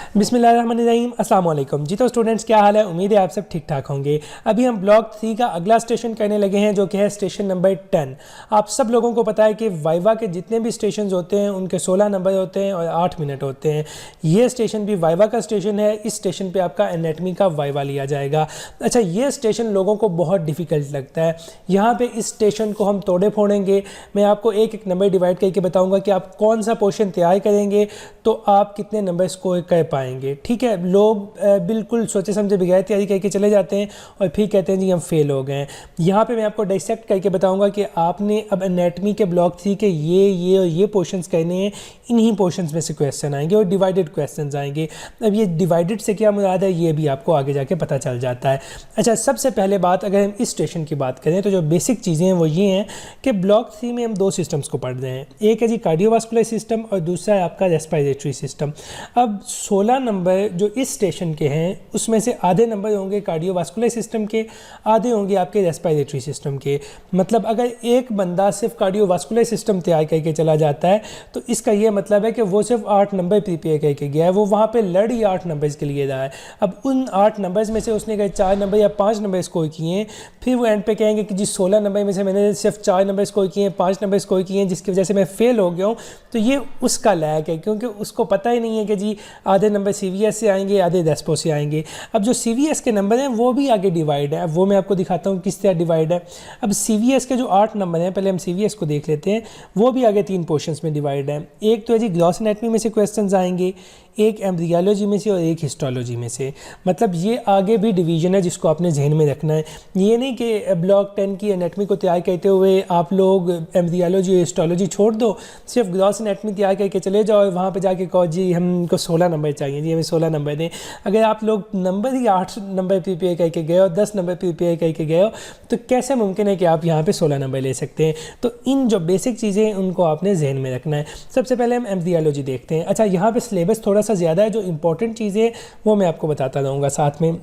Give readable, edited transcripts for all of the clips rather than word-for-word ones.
बिस्मिल्लाहिर्रहमानिर्रहीम, अस्सलाम वालेकुम। जी तो स्टूडेंट्स, क्या हाल है? उम्मीद है आप सब ठीक ठाक होंगे। अभी हम ब्लॉक 3 का अगला स्टेशन करने लगे हैं, जो कि है स्टेशन नंबर 10। आप सब लोगों को पता है कि वाइवा के जितने भी स्टेशन होते हैं उनके 16 नंबर होते हैं और 8 मिनट होते हैं। ये स्टेशन भी वाइवा का स्टेशन है। इस स्टेशन पर आपका एनाटमी का वाइवा लिया जाएगा। अच्छा, ये स्टेशन लोगों को बहुत डिफ़िकल्ट लगता है। यहाँ पर इस स्टेशन को हम तोड़े फोड़ेंगे। मैं आपको एक एक नंबर डिवाइड करके बताऊँगा कि आप कौन सा पोर्शन तैयार करेंगे तो आप कितने नंबर स्कोर कर पाएंगे। ठीक है, लोग बिल्कुल सोचे समझे बगैर तैयारी करके चले जाते हैं और फिर कहते हैं जी हम फेल हो गए। यहाँ पे मैं आपको डाइसेक्ट करके बताऊंगा कि आपने अब एनाटमी के ब्लॉक 3 के ये और ये पोर्शंस करने हैं। इन्हीं पोर्शंस में से क्वेश्चन आएंगे और डिवाइडेड क्वेश्चंस आएंगे। अब ये डिवाइडेड से क्या मुराद है ये भी आपको आगे जाके पता चल जाता है। अच्छा, सबसे पहले बात अगर हम इस स्टेशन की बात करें तो जो बेसिक चीज़ें हैं वो ये हैं कि ब्लॉक 3 में हम 2 सिस्टम्स को पढ़ रहे हैं। एक है जी कार्डियोवास्कुलर सिस्टम और दूसरा है आपका रेस्पिरेटरी सिस्टम। अब 16 नंबर जो इस स्टेशन के हैं उसमें से आधे नंबर होंगे कार्डियोवास्कुलर सिस्टम के, आधे होंगे आपके रेस्पिरेटरी सिस्टम के। मतलब अगर एक बंदा सिर्फ कार्डियोवास्कुलर सिस्टम तैयार करके चला जाता है तो इसका ये मतलब है कि वो सिर्फ 8 नंबर प्रिपेयर करके गया है। वो वहाँ पे लड़ ही 8 नंबर्स के लिए रहा है। अब उन 8 नंबर्स में से उसने अगर 4 नंबर या 5 नंबर स्कोर किए हैं, फिर वो एंड पे कहेंगे कि जी 16 नंबर में से मैंने सिर्फ 4 नंबर स्कोर किए हैं, 5 नंबर स्कोर किए हैं, जिसकी वजह से मैं फेल हो गया हूँ। तो ये उसका लैक है, क्योंकि उसको पता ही नहीं है कि जी आधे नंबर सीवीएस से आएंगे, आधे रेस्पो से आएंगे। अब जो सीवीएस के नंबर हैं वो भी आगे डिवाइड है। अब वो मैं आपको दिखाता हूँ किस तरह डिवाइड है। अब सीवीएस के जो 8 नंबर हैं, पहले हम सीवीएस को देख लेते हैं। वो भी आगे 3 पोर्शंस में डिवाइड है। एक तो है जी ग्रॉस एनाटमी में से क्वेश्चंस आएंगे, एक एम्ब्रियोलॉजी में से और एक हिस्टोलॉजी में से। मतलब ये आगे भी डिवीजन है जिसको आपने जहन में रखना है। ये नहीं कि ब्लॉक 10 की एनाटमी को तैयार करते हुए आप लोग एम्ब्रियोलॉजी और हिस्टोलॉजी छोड़ दो, सिर्फ ग्रॉस एनाटमी तैयार करके चले जाओ और वहाँ पे जाके कहो जी हमको 16 नंबर चाहिए, जी हमें 16 नंबर दें। अगर आप लोग नंबर ही 8 नंबर प्रिपेयर करके गए हो, 10 नंबर प्रिपेयर करके गए हो, तो कैसे मुमकिन है कि आप यहाँ पे 16 नंबर ले सकते हैं? तो इन जो बेसिक चीज़ें हैं उनको आपने जहन में रखना है। सबसे पहले हम एम्ब्रियोलॉजी देखते हैं। अच्छा, यहाँ पे सिलेबस थोड़ा सा ज़्यादा है, जो इंपॉर्टेंट चीज़ें वो मैं आपको बताता रहूँगा साथ में।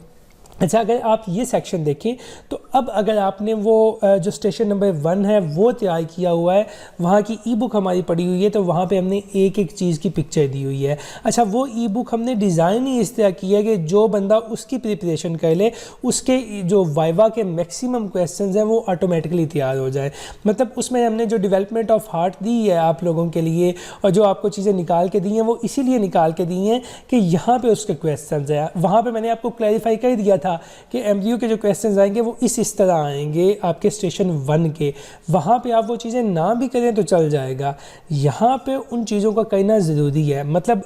अच्छा, अगर आप ये सेक्शन देखें तो अब अगर आपने वो जो स्टेशन नंबर 1 है वो तैयार किया हुआ है, वहाँ की ई बुक हमारी पड़ी हुई है, तो वहाँ पे हमने एक एक चीज़ की पिक्चर दी हुई है। अच्छा, वो ई बुक हमने डिज़ाइन ही इस तरह की है कि जो बंदा उसकी प्रिपरेशन कर ले, उसके जो वाइवा के मैक्सिमम क्वेश्चंस हैं वो ऑटोमेटिकली तैयार हो जाए। मतलब उसमें हमने जो डेवलपमेंट ऑफ हार्ट दी है आप लोगों के लिए और जो आपको चीज़ें निकाल के दी हैं वो इसीलिए निकाल के दी हैं कि यहाँ पर उसके क्वेश्चन हैं। वहाँ पर मैंने आपको क्लैरिफाई कर दिया था कि एमसीक्यू के जो क्वेश्चंस आएंगे वो इस तरह आएंगे आपके स्टेशन 1 के। वहाँ पे आप वो चीज़ें ना भी करें तो चल जाएगा, यहाँ पे उन चीज़ों का करना ज़रूरी है। मतलब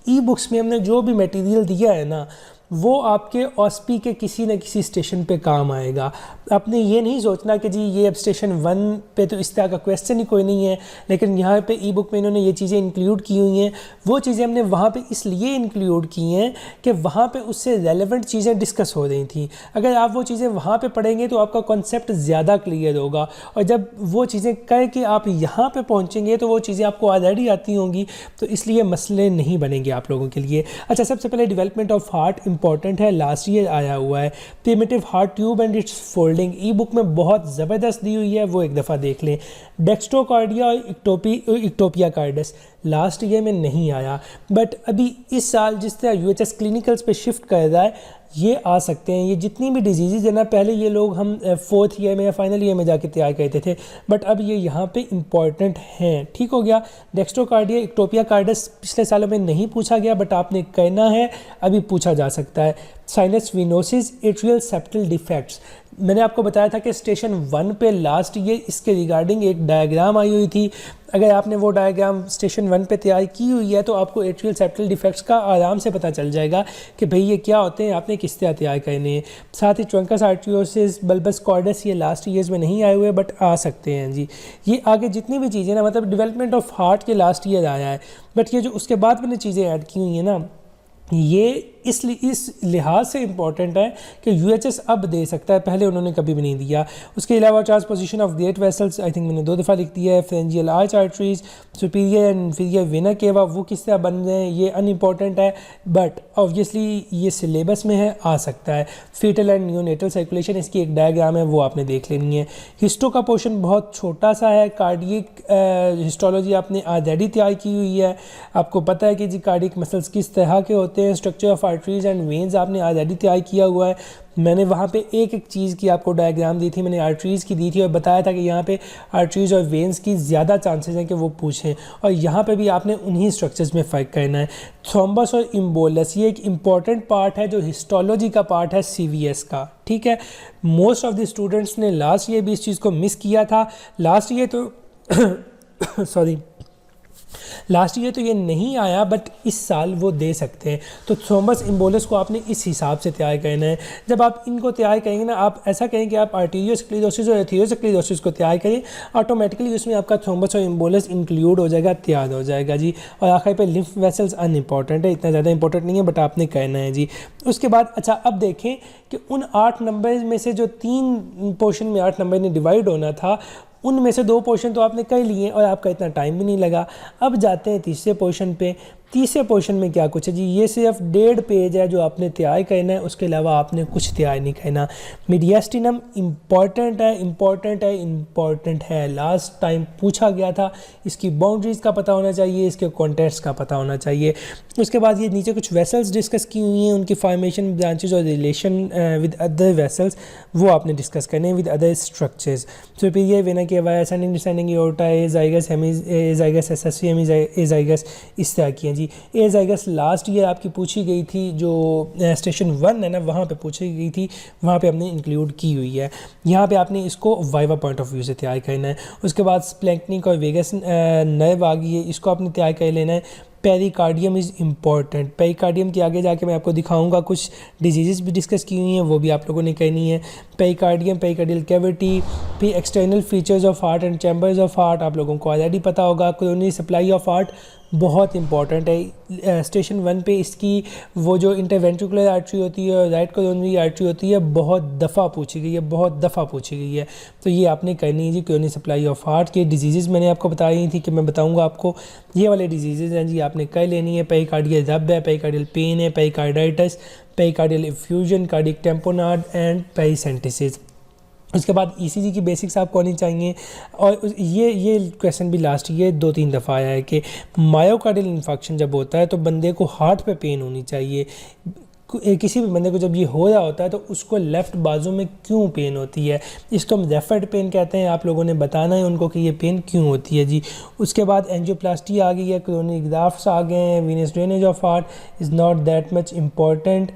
ई बुक्स में हमने जो भी मटेरियल दिया है ना वो आपके ऑस्पी के किसी न किसी स्टेशन पे काम आएगा। आपने ये नहीं सोचना कि जी ये अब स्टेशन 1 पे तो इस तरह का क्वेश्चन ही कोई नहीं है, लेकिन यहाँ पे ई बुक में इन्होंने ये चीज़ें इंक्लूड की हुई हैं। वो चीज़ें हमने वहाँ पे इसलिए इंक्लूड की हैं कि वहाँ पे उससे रेलेवेंट चीज़ें डिस्कस हो रही थी। अगर आप वो चीज़ें वहाँ पर पढ़ेंगे तो आपका कॉन्सेप्ट ज़्यादा क्लियर होगा, और जब वो चीज़ें करके आप यहाँ पर पहुँचेंगे तो वो चीज़ें आपको ऑलरेडी आती होंगी, तो इसलिए मसले नहीं बनेंगे आप लोगों के लिए। अच्छा, सबसे पहले डेवलपमेंट ऑफ हार्ट इंपॉर्टेंट है, लास्ट ईयर आया हुआ है। Primitive heart tube and it's folding E book में बहुत ज़बरदस्त दी हुई है, वो एक दफ़ा देख लें। डेक्स्ट्रोकार्डिया और इक्टोपिया कार्डस लास्ट ईयर में नहीं आया, बट अभी इस साल जिस तरह यूएचएस क्लिनिकल्स पे शिफ्ट कर रहा है ये आ सकते हैं। ये जितनी भी डिजीज़ है ना, पहले ये लोग हम 4th ईयर में या फाइनल ईयर में जाके तैयार करते थे, बट अब ये यहाँ पे इम्पॉर्टेंट हैं। ठीक हो गया। डेक्स्ट्रोकार्डिया इक्टोपिया कार्डस पिछले सालों में नहीं पूछा गया, बट आपने करना है, अभी पूछा जा सकता है। Sinus venosus atrial septal defects, मैंने आपको बताया था कि स्टेशन 1 पे लास्ट ईयर इसके रिगार्डिंग एक डायग्राम आई हुई थी। अगर आपने वो डायग्राम स्टेशन 1 पे तैयार की हुई है तो आपको एट्रियल सेप्टल डिफेक्ट्स का आराम से पता चल जाएगा कि भाई ये क्या होते हैं, आपने किस तरह तैयार करने हैं। साथ ही ट्रंकस आर्टियोसिस बल्बस कॉर्डस ये लास्ट ईयर्स में नहीं आए हुए, बट आ सकते हैं जी। ये आगे जितनी भी चीज़ें ना, मतलब डेवलपमेंट ऑफ हार्ट के लास्ट ईयर आया है, बट ये जो उसके बाद मैंने चीज़ें ऐड की हुई हैं ना, ये इस लिहाज से इम्पॉर्टेंट है कि यूएचएस अब दे सकता है, पहले उन्होंने कभी भी नहीं दिया। उसके अलावा transposition of great vessels, I think मैंने 2 दफ़ा लिख दिया है। Pharyngeal arch arteries, superior and inferior vena cava, वो किस तरह बन रहे हैं ये अनइम्पॉर्टेंट है, बट ऑब्वियसली ये सिलेबस में है, आ सकता है। फीटल एंड न्यूनेटल सर्कुलेशन, इसकी एक डायग्राम है, वो आपने देख लेनी है। हिस्टो का पोर्शन बहुत छोटा सा है। कार्डियक हिस्टोलॉजी आपने ऑलरेडी तैयार की हुई है, आपको पता है कि जी कार्डियक मसल्स किस तरह के होते हैं। Structure of arteries and veins आपने ऑलरेडी तैयार किया हुआ है। मैंने वहाँ पे एक एक चीज़ की आपको डायग्राम दी थी, मैंने आर्टरीज़ की दी थी और बताया था कि यहाँ पे आर्टरीज़ और वेन्स की ज़्यादा चांसेस हैं कि वो पूछें, और यहाँ पे भी आपने उन्हीं स्ट्रक्चर्स में फ़र्क करना है। थ्रोम्बस और इम्बोलस, ये एक इम्पॉर्टेंट पार्ट है जो हिस्टोलॉजी का पार्ट है सीवीएस का, ठीक है। मोस्ट ऑफ द स्टूडेंट्स ने लास्ट ईयर भी इस चीज़ को मिस किया था। लास्ट ईयर तो ये नहीं आया, बट इस साल वो दे सकते हैं। तो थ्रोम्बस इम्बोलस को आपने इस हिसाब से तैयार करना है। जब आप इनको तैयार करेंगे ना, आप ऐसा करें कि आप आर्टीरियोस्क्लेरोसिस और एथेरोस्क्लेरोसिस को तैयार करें, ऑटोमेटिकली उसमें आपका थ्रोम्बस और इम्बोलस इंक्लूड हो जाएगा, तैयार हो जाएगा जी। और आखिर पे लिम्फ वेसल्स अनइम्पॉर्टेंट है, इतना ज़्यादा इंपॉर्टेंट नहीं है, बट आपने करना है जी। उसके बाद अच्छा, अब देखें कि उन 8 नंबर में से जो 3 पोर्शन में 8 नंबर ने डिवाइड होना था, उनमें से 2 पोर्शन तो आपने कर लिए और आपका इतना टाइम भी नहीं लगा। अब जाते हैं तीसरे पोर्शन पे। तीसरे पोर्शन में क्या कुछ है जी, ये सिर्फ 1.5 पेज है जो आपने तैयार करना है, उसके अलावा आपने कुछ तैयार नहीं करना। मीडियास्टिनम इम्पॉर्टेंट है, लास्ट टाइम पूछा गया था। इसकी बाउंड्रीज़ का पता होना चाहिए, इसके कॉन्टेक्स्ट का पता होना चाहिए। उसके बाद ये नीचे कुछ वेसल्स डिस्कस की हुई हैं, उनकी फॉर्मेशन, ब्रांचेज और रिलेशन विद अदर वेसल्स, वो आपने डिस्कस करने हैं with other structures. Superior vena cava, ascending descending aorta, azygos, azygos SSC, azygos, इस तरह की हैं जी। एजाइगस लास्ट ईयर आपकी पूछी गई थी, जो स्टेशन 1 है ना, वहाँ पे पूछी गई थी, वहाँ पे हमने इंक्लूड की हुई है। यहाँ पे आपने इसको वाइवा पॉइंट ऑफ व्यू से तैयार करना है। उसके बाद स्प्लैंक्निक और वेगस नर्व आ गई है, इसको आपने तैयार कर लेना है। Pericardium is important. पेरिकार्डियम के आगे जाके मैं आपको दिखाऊंगा, कुछ डिजीज़ भी डिस्कस की हुई हैं, वो भी आप लोगों ने करनी है। पेरिकार्डियम, पेरिकार्डियल कैविटी, फिर external features of heart and chambers of heart, आप लोगों को ऑलरेडी पता होगा। कोरोनरी सप्लाई ऑफ हार्ट बहुत इंपॉर्टेंट है। स्टेशन 1 पे इसकी वो जो इंटरवेंट्रिकुलर आर्टरी होती है और राइट कोरोनरी आर्टरी होती है, बहुत दफ़ा पूछी गई है, तो ये आपने करनी है जी। कोरोनरी सप्लाई ऑफ हार्ट के डिजीज़ मैंने आपको बताई थी कि मैं बताऊंगा आपको, ये वाले डिजीज़ हैं जी, आपने कर लेनी है। पेरिकार्डियल रब है, पेरिकार्डियल पेन है, pericarditis, pericardial effusion, cardiac tamponade and pericentesis. उसके बाद ईसीजी की बेसिक्स आपको आनी चाहिए। और ये क्वेश्चन भी लास्ट ये 2-3 दफ़ा आया है कि मायोकार्डियल इन्फेक्शन जब होता है तो बंदे को हार्ट पे पेन होनी चाहिए। किसी भी बंदे को जब ये हो रहा होता है तो उसको लेफ़्ट बाजू में क्यों पेन होती है, इसको हम रेफर्ड पेन कहते हैं। आप लोगों ने बताना है उनको कि ये पेन क्यों होती है जी। उसके बाद एंजियोप्लास्टी आ गई है, कोरोनरी ग्राफ्ट्स आ गए हैं, venous drainage of heart is not that much important.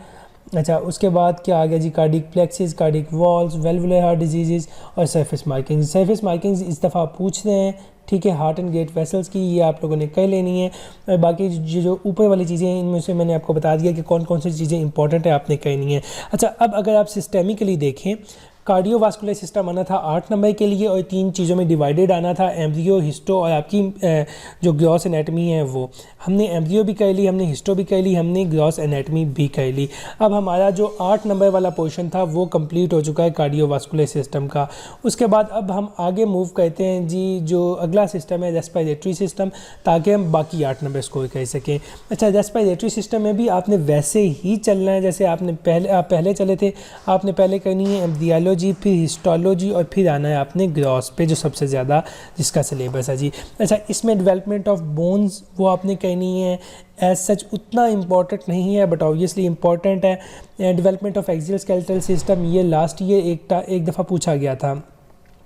अच्छा, उसके बाद क्या आ गया जी, cardiac plexus, cardiac walls, valvular heart disease और सरफेस मार्किंग्स। सरफेस मार्किंग्स इस दफ़ा पूछ रहे हैं, ठीक है। हार्ट एंड गेट वेसल्स की ये आप लोगों ने कर लेनी है। और बाकी जो ऊपर वाली चीज़ें हैं, इनमें से मैंने आपको बता दिया कि कौन कौन सी चीज़ें इंपॉर्टेंट है, आपने करनी है। अच्छा, अब अगर आप सिस्टेमिकली देखें, कार्डियोवास्कुलर सिस्टम आना था 8 नंबर के लिए और 3 चीज़ों में डिवाइडेड आना था, एम्ब्रियो, हिस्टो और आपकी जो ग्रॉस एनाटमी है वो। हमने एम्ब्रियो भी कर ली, हमने हिस्टो भी कर ली, हमने ग्रॉस एनाटमी भी कर ली। अब हमारा जो 8 नंबर वाला पोर्शन था वो कंप्लीट हो चुका है कार्डियोवास्कुलर सिस्टम का। उसके बाद अब हम आगे मूव करते हैं जी, जो अगला सिस्टम है रेस्पिरेटरी सिस्टम, ताकि हम बाकी 8 नंबर स्कोर कर सकें। अच्छा, रेस्पिरेटरी सिस्टम में भी आपने वैसे ही चलना है जैसे आप पहले चले थे। आपने पहले करनी है एम्ब्रियोलॉजी, फिर हिस्टोलॉजी और फिर आना है आपने ग्रॉस पे, जो सबसे ज़्यादा जिसका सिलेबस है जी। अच्छा, इसमें डेवलपमेंट ऑफ बोन्स वो आपने करनी है। एज सच उतना इम्पॉर्टेंट नहीं है, बट ऑब्वियसली इम्पॉर्टेंट है। Development of axial skeletal system, ये लास्ट ईयर एक दफ़ा पूछा गया था,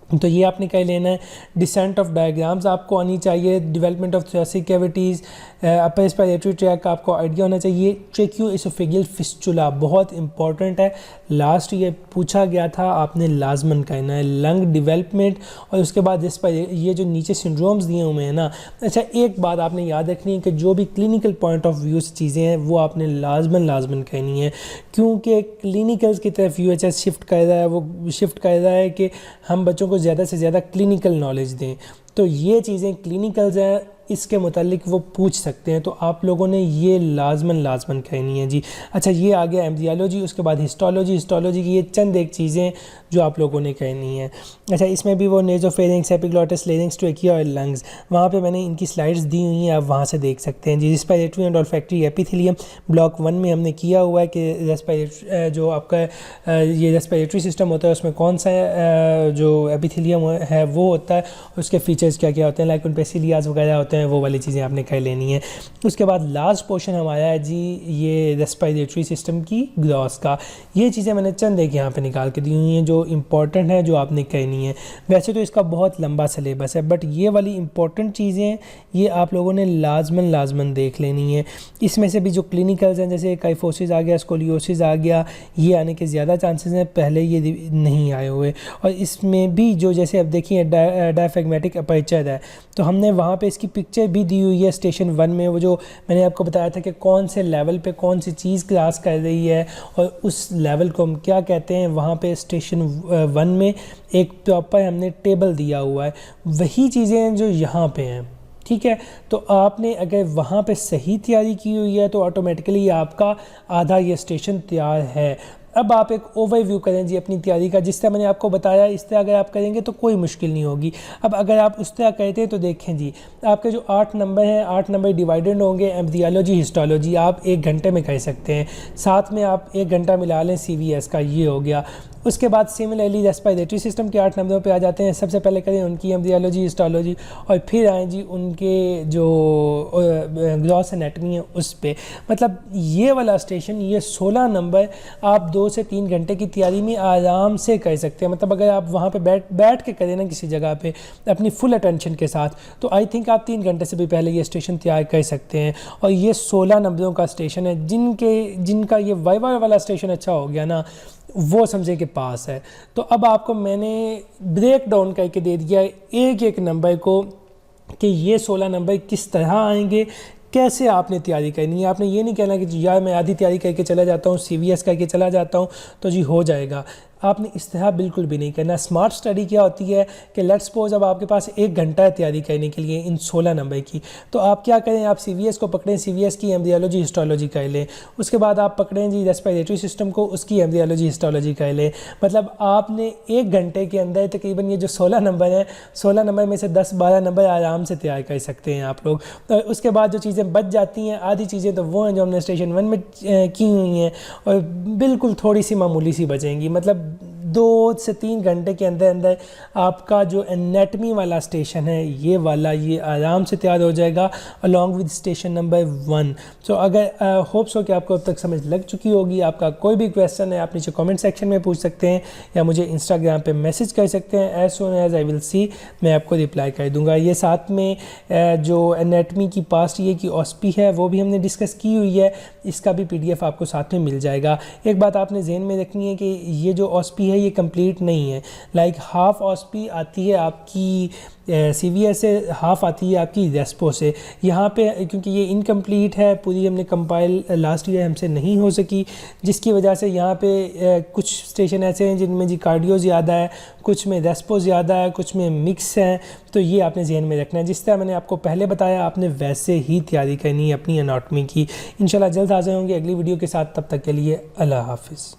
तो ये आपने कर लेना है। डिसेंट ऑफ डायग्राम्स आपको आनी चाहिए। Development of thoracic cavities, upper respiratory tract का आपको आइडिया होना चाहिए। ट्रेकियोएसोफेजियल फिस्चुला बहुत इंपॉर्टेंट है, लास्ट ईयर पूछा गया था, आपने लाजमन करना है। लंग डेवलपमेंट और उसके बाद ये जो नीचे सिंड्रोम्स दिए हुए हैं ना। अच्छा, एक बात आपने याद रखनी है कि जो भी क्लिनिकल पॉइंट ऑफ व्यू से चीज़ें हैं वो आपने लाजमन करनी है, क्योंकि क्लिनिकल्स की तरफ यूएचएस शिफ्ट कर रहा है कि हम बच्चों को ज़्यादा से ज़्यादा क्लिनिकल नॉलेज दें। तो ये चीज़ें क्लिनिकल्स हैं, इसके मुतालिक वो पूछ सकते हैं, तो आप लोगों ने ये लाजमन कहनी है जी। अच्छा, ये आ गया एम्ब्रियोलॉजी, उसके बाद हिस्टोलॉजी की ये चंद एक चीज़ें जो आप लोगों ने कहनी है। अच्छा, इसमें भी वो नेजोफेरिंग्स, एपिग्लॉटिस, लेरिंग्स, ट्रेकिया और लंग्स, वहाँ पे मैंने इनकी स्लाइड्स दी हुई हैं, आप वहाँ से देख सकते हैं जी। Respiratory and olfactory epithelium block 1 में हमने किया हुआ है कि रेस्पिरेटरी जो आपका ये रेस्पिरेटरी सिस्टम होता है उसमें कौन सा जो एपिथेलियम है वो होता है, उसके फीचर्स क्या क्या होते हैं, लाइक उन पे सीलियाज वगैरह होते हैं, वो वाली चीज़ें आपने कर लेनी है। उसके बाद लास्ट पोर्शन हमारा है जी ये रेस्पिरेटरी सिस्टम की ग्लॉस का। ये चीज़ें मैंने चंद एक यहाँ पे निकाल के दी हुई हैं जो इंपॉर्टेंट है, जो आपने कहनी है। वैसे तो इसका बहुत लंबा सिलेबस है, बट ये वाली इंपॉर्टेंट चीज़ें ये आप लोगों ने लाजमन देख लेनी है। इसमें से भी जो क्लिनिकल्स हैं, जैसे काइफोसिस आ गया, स्कोलियोसिस आ गया, ये आने के ज़्यादा चांसेस हैं, पहले ये नहीं आए हुए। और इसमें भी जो जैसे अब देखिए डायफ्रैग्मेटिक अपर्चर है, तो हमने वहाँ पे इसकी पिक्चर भी दी हुई है स्टेशन 1 में, वो जो मैंने आपको बताया था कि कौन से लेवल पे कौन सी चीज़ क्रॉस कर रही है और उस लेवल को हम क्या कहते हैं। वहाँ पे स्टेशन 1 में एक प्रॉपर हमने टेबल दिया हुआ है, वही चीज़ें जो यहाँ पे हैं, ठीक है। तो आपने अगर वहाँ पे सही तैयारी की हुई है तो ऑटोमेटिकली आपका आधा ये स्टेशन तैयार है। अब आप एक ओवरव्यू करें जी अपनी तैयारी का, जिस तरह मैंने आपको बताया इस तरह अगर आप करेंगे तो कोई मुश्किल नहीं होगी। अब अगर आप उस तरह करते हैं तो देखें जी, आपके जो 8 नंबर हैं, 8 नंबर डिवाइडेड होंगे एम्ब्रियोलॉजी, हिस्टोलॉजी आप 1 घंटे में कर सकते हैं, साथ में आप 1 घंटा मिला लें CVS का, ये हो गया। उसके बाद सिमिलरली रेस्पिरेटरी सिस्टम के 8 नंबरों पे आ जाते हैं। सबसे पहले करें उनकी एम्ब्रियोलॉजी, हिस्टोलॉजी, और फिर आएँ जी उनके जो ग्रॉस एनाटमी है उस पे। मतलब ये वाला स्टेशन, ये 16 नंबर आप 2 से 3 घंटे की तैयारी में आराम से कर सकते हैं। मतलब अगर आप वहाँ पे बैठ के करें ना किसी जगह पे अपनी फुल अटेंशन के साथ, तो आई थिंक आप 3 घंटे से भी पहले ये स्टेशन तैयार कर सकते हैं। और ये 16 नंबरों का स्टेशन है। जिनका ये वाइवा वाला स्टेशन अच्छा हो गया ना, वो समझे के पास है। तो अब आपको मैंने ब्रेक डाउन करके दे दिया एक एक नंबर को कि ये 16 नंबर किस तरह आएंगे, कैसे आपने तैयारी करनी है। आपने ये नहीं कहना कि यार मैं आधी तैयारी करके चला जाता हूँ, CVS करके चला जाता हूँ तो जी हो जाएगा। आपने इस तरह बिल्कुल भी नहीं करना। स्मार्ट स्टडी क्या होती है कि लेट्स सपोज अब आपके पास 1 घंटा है तैयारी करने के लिए इन 16 नंबर की, तो आप क्या करें, आप CVS को पकड़ें, CVS की एम्ब्रियोलॉजी, हिस्टोलॉजी कर लें। उसके बाद आप पकड़ें जी रेस्पिरेटरी सिस्टम को, उसकी एम्ब्रियोलॉजी, हिस्टोलॉजी कर लें। मतलब आपने 1 घंटे के अंदर तकरीबन ये जो 16 नंबर हैं, 16 नंबर में से 10-12 नंबर आराम से तैयार कर सकते हैं आप लोग। और उसके बाद जो चीज़ें बच जाती हैं, आधी चीज़ें तो वो हैं जो हमने स्टेशन 1 में की हुई हैं, और बिल्कुल थोड़ी सी मामूली सी बचेंगी। मतलब 2 से 3 घंटे के अंदर अंदर आपका जो एनाटमी वाला स्टेशन है ये वाला, ये आराम से तैयार हो जाएगा अलॉन्ग विद स्टेशन नंबर 1। सो अगर होप्स हो कि आपको अब तक समझ लग चुकी होगी। आपका कोई भी क्वेश्चन है आप नीचे कमेंट सेक्शन में पूछ सकते हैं या मुझे इंस्टाग्राम पे मैसेज कर सकते हैं। As soon as I will see मैं आपको रिप्लाई कर दूंगा। ये साथ में जो एनाटमी की पास्ट ईयर की OSPI है वो भी हमने डिस्कस की हुई है, इसका भी PDF आपको साथ में मिल जाएगा। एक बात आपने जहन में रखनी है कि ये जो OSPI है ये कंप्लीट नहीं है। लाइक हाफ OSPI आती है आपकी CVS से, हाफ आती है आपकी रेस्पो से। यहाँ पे क्योंकि ये इनकम्प्लीट है, पूरी हमने कंपाइल लास्ट ईयर हमसे नहीं हो सकी, जिसकी वजह से यहाँ पे कुछ स्टेशन ऐसे हैं जिनमें जी कार्डियो ज़्यादा है, कुछ में रेस्पो ज़्यादा है, कुछ में मिक्स हैं। तो ये आपने जहन में रखना है। जिस तरह मैंने आपको पहले बताया आपने वैसे ही तैयारी करनी है अपनी एनाटमी की। इंशाल्लाह जल्द हाज़िर होंगे अगली वीडियो के साथ। तब तक के लिए अल्लाह हाफिज़।